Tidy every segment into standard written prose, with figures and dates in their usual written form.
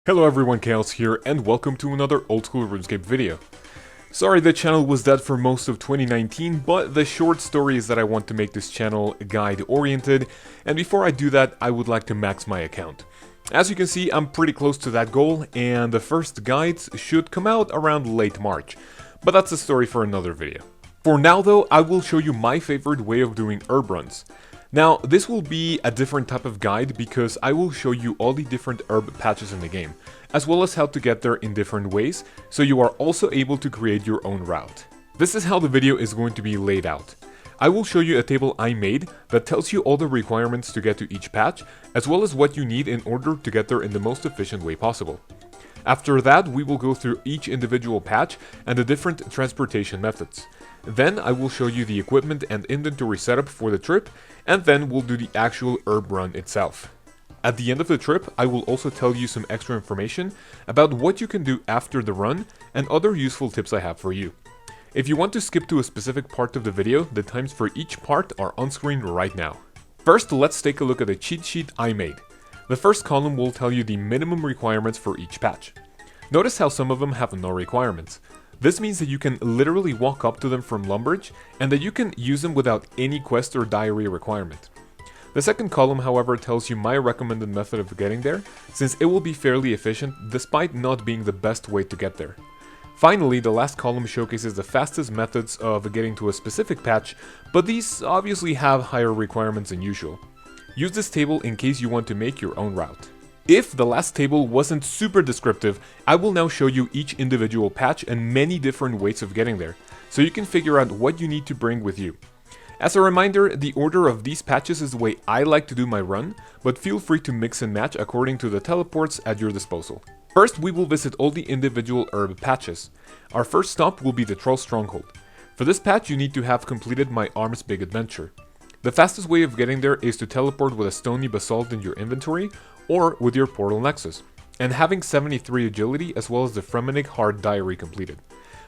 Hello everyone, Kaoz here, and welcome to another Oldschool Runescape video. Sorry the channel was dead for most of 2019, but the short story is that I want to make this channel guide-oriented, and before I do that, I would like to max my account. As you can see, I'm pretty close to that goal, and the first guides should come out around late March, but that's a story for another video. For now though, I will show you my favorite way of doing herb runs. Now, this will be a different type of guide because I will show you all the different herb patches in the game, as well as how to get there in different ways, so you are also able to create your own route. This is how the video is going to be laid out. I will show you a table I made that tells you all the requirements to get to each patch, as well as what you need in order to get there in the most efficient way possible. After that, we will go through each individual patch and the different transportation methods. Then I will show you the equipment and inventory setup for the trip, and then we'll do the actual herb run itself. At the end of the trip, I will also tell you some extra information about what you can do after the run and other useful tips I have for you. If you want to skip to a specific part of the video, the times for each part are on screen right now. First, let's take a look at the cheat sheet I made. The first column will tell you the minimum requirements for each patch. Notice how some of them have no requirements. This means that you can literally walk up to them from Lumbridge, and that you can use them without any quest or diary requirement. The second column, however, tells you my recommended method of getting there, since it will be fairly efficient despite not being the best way to get there. Finally, the last column showcases the fastest methods of getting to a specific patch, but these obviously have higher requirements than usual. Use this table in case you want to make your own route. If the last table wasn't super descriptive, I will now show you each individual patch and many different ways of getting there, so you can figure out what you need to bring with you. As a reminder, the order of these patches is the way I like to do my run, but feel free to mix and match according to the teleports at your disposal. First, we will visit all the individual herb patches. Our first stop will be the Troll Stronghold. For this patch, you need to have completed my Arms Big Adventure. The fastest way of getting there is to teleport with a Stony Basalt in your inventory, or with your Portal Nexus, and having 73 agility as well as the Fremennik Hard Diary completed.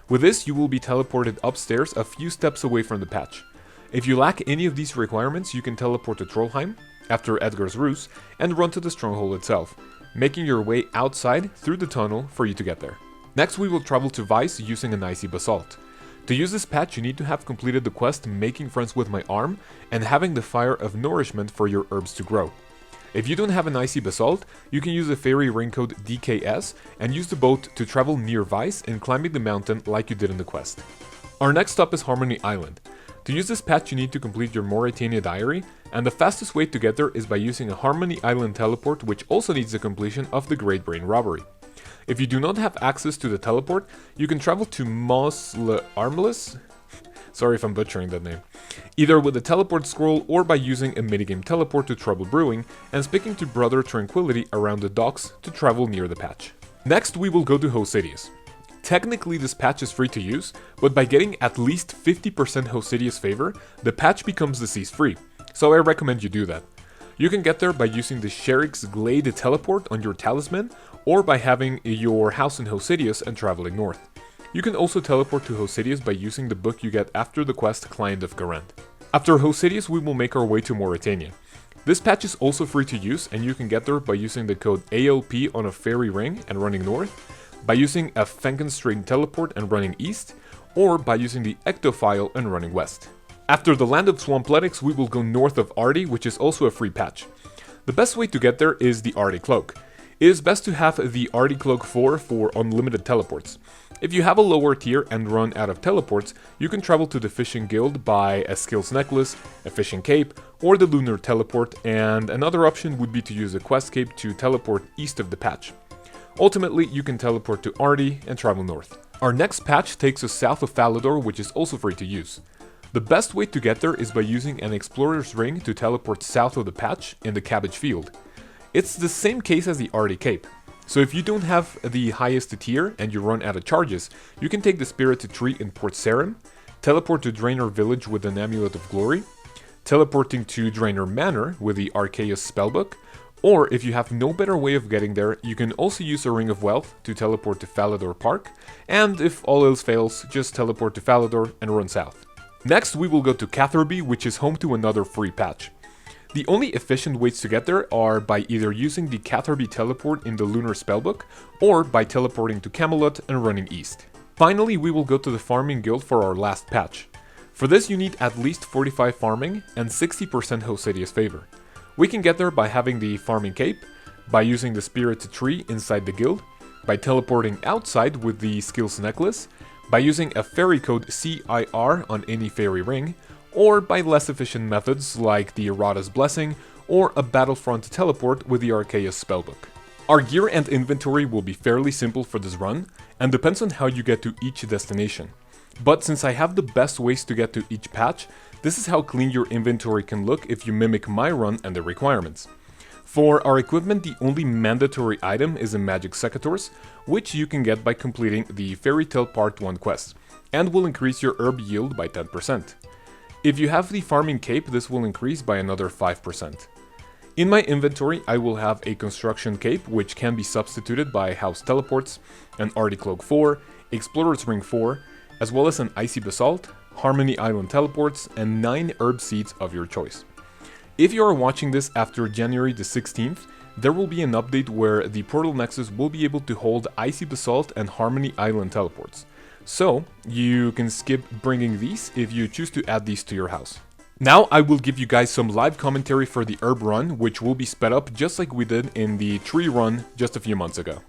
With this, you will be teleported upstairs a few steps away from the patch. If you lack any of these requirements, you can teleport to Trollheim, after Edgar's Ruse, and run to the stronghold itself, making your way outside through the tunnel for you to get there. Next, we will travel to Weiss using an Icy Basalt. To use this patch, you need to have completed the quest Making Friends with My Arm and having the Fire of Nourishment for your herbs to grow. If you don't have an Icy Basalt, you can use a Fairy Ring Code DKS and use the boat to travel near Weiss and climbing the mountain like you did in the quest. Our next stop is Harmony Island. To use this patch, you need to complete your Mauritania Diary, and the fastest way to get there is by using a Harmony Island teleport, which also needs the completion of the Great Brain Robbery. If you do not have access to the teleport, you can travel to Mos Le Armless, sorry if I'm butchering that name, either with the teleport scroll or by using a minigame teleport to Trouble Brewing and speaking to Brother Tranquility around the docks to travel near the patch. Next, we will go to Hosidius. Technically, this patch is free to use, but by getting at least 50% Hosidius favor, the patch becomes disease free, so I recommend you do that. You can get there by using the Sherrick's Glade teleport on your talisman, or by having your house in Hosidius and traveling north. You can also teleport to Hosidius by using the book you get after the quest Client of Garand. After Hosidius, we will make our way to Mauritania. This patch is also free to use, and you can get there by using the code ALP on a fairy ring and running north, by using a Fenkenstring teleport and running east, or by using the Ectophile and running west. After the Land of Swampletics, we will go north of Arty, which is also a free patch. The best way to get there is the Arty Cloak. It is best to have the Arty Cloak 4 for unlimited teleports. If you have a lower tier and run out of teleports, you can travel to the Fishing Guild, buy a Skills Necklace, a Fishing Cape, or the Lunar Teleport, and another option would be to use a Quest Cape to teleport east of the patch. Ultimately, you can teleport to Arty and travel north. Our next patch takes us south of Falador, which is also free to use. The best way to get there is by using an Explorer's Ring to teleport south of the patch in the Cabbage Field. It's the same case as the Arty Cape. So if you don't have the highest tier and you run out of charges, you can take the Spirit Tree in Port Sarim, teleport to Draenor Village with an Amulet of Glory, teleporting to Draenor Manor with the Arceus Spellbook, or if you have no better way of getting there, you can also use a Ring of Wealth to teleport to Falador Park, and if all else fails, just teleport to Falador and run south. Next, we will go to Catherby, which is home to another free patch. The only efficient ways to get there are by either using the Catherby teleport in the Lunar Spellbook, or by teleporting to Camelot and running east. Finally, we will go to the farming guild for our last patch. For this you need at least 45 farming and 60% Hosedius favor. We can get there by having the farming cape, by using the spirit tree inside the guild, by teleporting outside with the skills necklace, by using a fairy code CIR on any fairy ring, or by less efficient methods like the Errata's Blessing or a Battlefront teleport with the Archaeus Spellbook. Our gear and inventory will be fairly simple for this run, and depends on how you get to each destination. But since I have the best ways to get to each patch, this is how clean your inventory can look if you mimic my run and the requirements. For our equipment, the only mandatory item is a Magic Secateurs, which you can get by completing the Fairy Tale Part 1 quest, and will increase your herb yield by 10%. If you have the farming cape, this will increase by another 5%. In my inventory, I will have a construction cape, which can be substituted by house teleports, an Arty Cloak 4, Explorer's Ring 4, as well as an Icy Basalt, Harmony Island teleports, and 9 herb seeds of your choice. If you are watching this after January the 16th, there will be an update where the Portal Nexus will be able to hold Icy Basalt and Harmony Island teleports. So, you can skip bringing these if you choose to add these to your house. Now I will give you guys some live commentary for the herb run, which will be sped up just like we did in the tree run just a few months ago.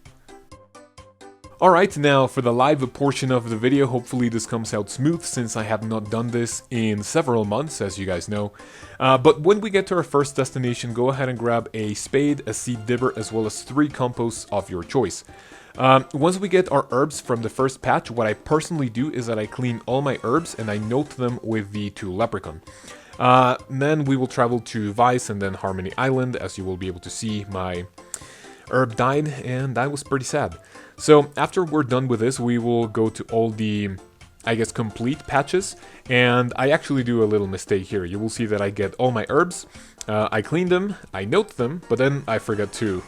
Alright, now for the live portion of the video, hopefully this comes out smooth since I have not done this in several months, as you guys know. But when we get to our first destination, go ahead and grab a spade, a seed dibber, as well as 3 composts of your choice. Once we get our herbs from the first patch, what I personally do is that I clean all my herbs and I note them with the 2 leprechaun. Then we will travel to Vice and then Harmony Island. As you will be able to see, my herb died and that was pretty sad. So after we're done with this, we will go to all the, I guess, complete patches, and I actually do a little mistake here. You will see that I get all my herbs, I clean them, I note them, but then I forgot to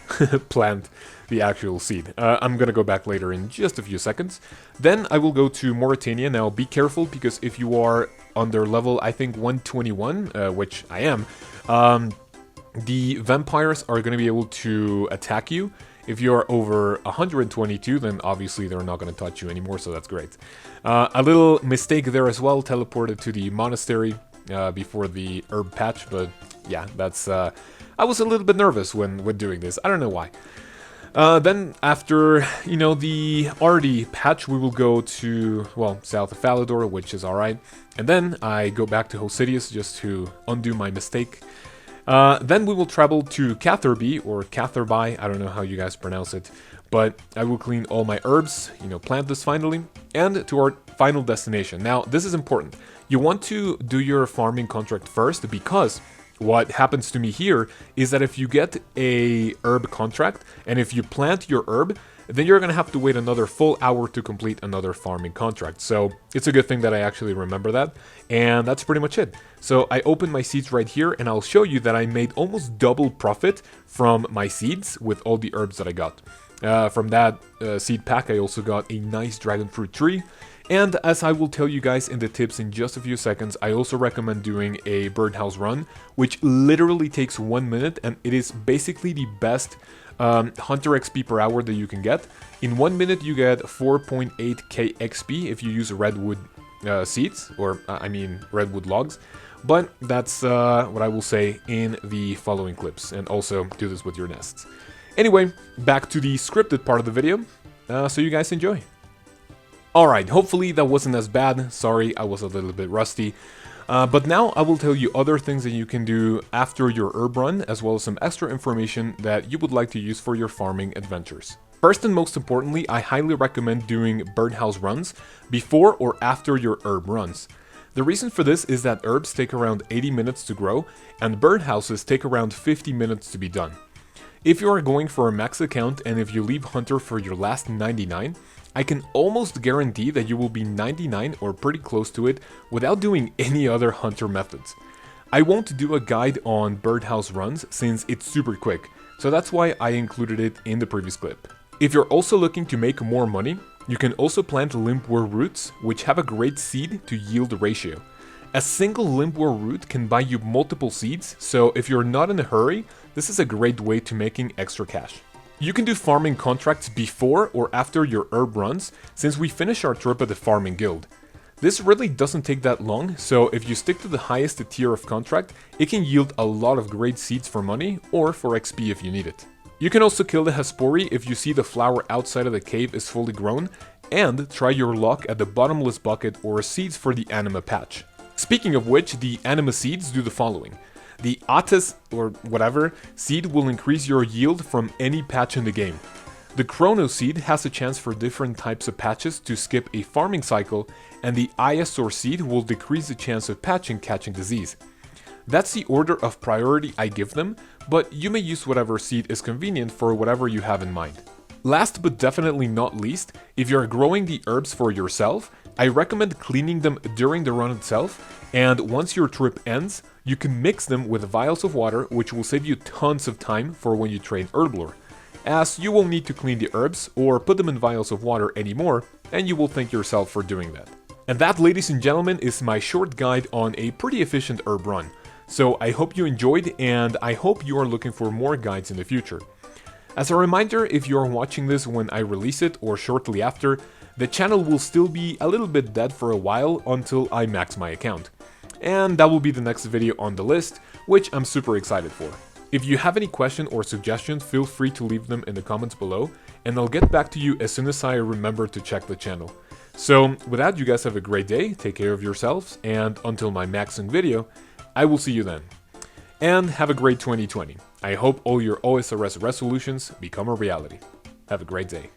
plant the actual seed. I'm gonna go back later in just a few seconds. Then I will go to Mauritania. Now be careful, because if you are under level, I think 121, which I am, the vampires are gonna be able to attack you. If you're over 122, then obviously they're not going to touch you anymore, so that's great. A little mistake there as well, teleported to the monastery before the herb patch, but yeah, that's... I was a little bit nervous when doing this, I don't know why. Then after, you know, the Arty patch, we will go to, well, south of Falador, which is alright. And then I go back to Hosedius just to undo my mistake. Then we will travel to Catherby, or Catherby, I don't know how you guys pronounce it, but I will clean all my herbs, you know, plant this finally, and to our final destination. Now, this is important. You want to do your farming contract first, because what happens to me here is that if you get a herb contract, and if you plant your herb, then you're going to have to wait another full hour to complete another farming contract. So it's a good thing that I actually remember that, and that's pretty much it. So I open my seeds right here, and I'll show you that I made almost double profit from my seeds with all the herbs that I got. From that seed pack, I also got a nice dragon fruit tree. And as I will tell you guys in the tips in just a few seconds, I also recommend doing a birdhouse run, which literally takes 1 minute, and it is basically the best Hunter XP per hour that you can get. In 1 minute you get 4.8k XP if you use redwood seeds, or I mean redwood logs. But that's what I will say in the following clips, and also do this with your nests. Anyway, back to the scripted part of the video, so you guys enjoy. Alright, hopefully that wasn't as bad. Sorry, I was a little bit rusty. But now I will tell you other things that you can do after your herb run, as well as some extra information that you would like to use for your farming adventures. First and most importantly, I highly recommend doing birdhouse runs before or after your herb runs. The reason for this is that herbs take around 80 minutes to grow, and birdhouses take around 50 minutes to be done. If you are going for a max account, and if you leave Hunter for your last 99, I can almost guarantee that you will be 99 or pretty close to it without doing any other Hunter methods. I won't do a guide on birdhouse runs since it's super quick, so that's why I included it in the previous clip. If you're also looking to make more money, you can also plant limpwort roots, which have a great seed to yield ratio. A single Limpware root can buy you multiple seeds, so if you're not in a hurry, this is a great way to making extra cash. You can do farming contracts before or after your herb runs, since we finish our trip at the farming guild. This really doesn't take that long, so if you stick to the highest tier of contract, it can yield a lot of great seeds for money or for XP if you need it. You can also kill the Hespori if you see the flower outside of the cave is fully grown, and try your luck at the bottomless bucket or seeds for the anima patch. Speaking of which, the anima seeds do the following. The Atis, or whatever, seed will increase your yield from any patch in the game. The Chrono seed has a chance for different types of patches to skip a farming cycle, and the Iasor seed will decrease the chance of patching catching disease. That's the order of priority I give them, but you may use whatever seed is convenient for whatever you have in mind. Last but definitely not least, if you're growing the herbs for yourself, I recommend cleaning them during the run itself, and once your trip ends, you can mix them with vials of water, which will save you tons of time for when you train Herblore, as you won't need to clean the herbs or put them in vials of water anymore, and you will thank yourself for doing that. And that, ladies and gentlemen, is my short guide on a pretty efficient herb run. So I hope you enjoyed, and I hope you are looking for more guides in the future. As a reminder, if you are watching this when I release it or shortly after, the channel will still be a little bit dead for a while until I max my account. And that will be the next video on the list, which I'm super excited for. If you have any questions or suggestions, feel free to leave them in the comments below, and I'll get back to you as soon as I remember to check the channel. So with that, you guys have a great day, take care of yourselves, and until my maxing video, I will see you then. And have a great 2020. I hope all your OSRS resolutions become a reality. Have a great day.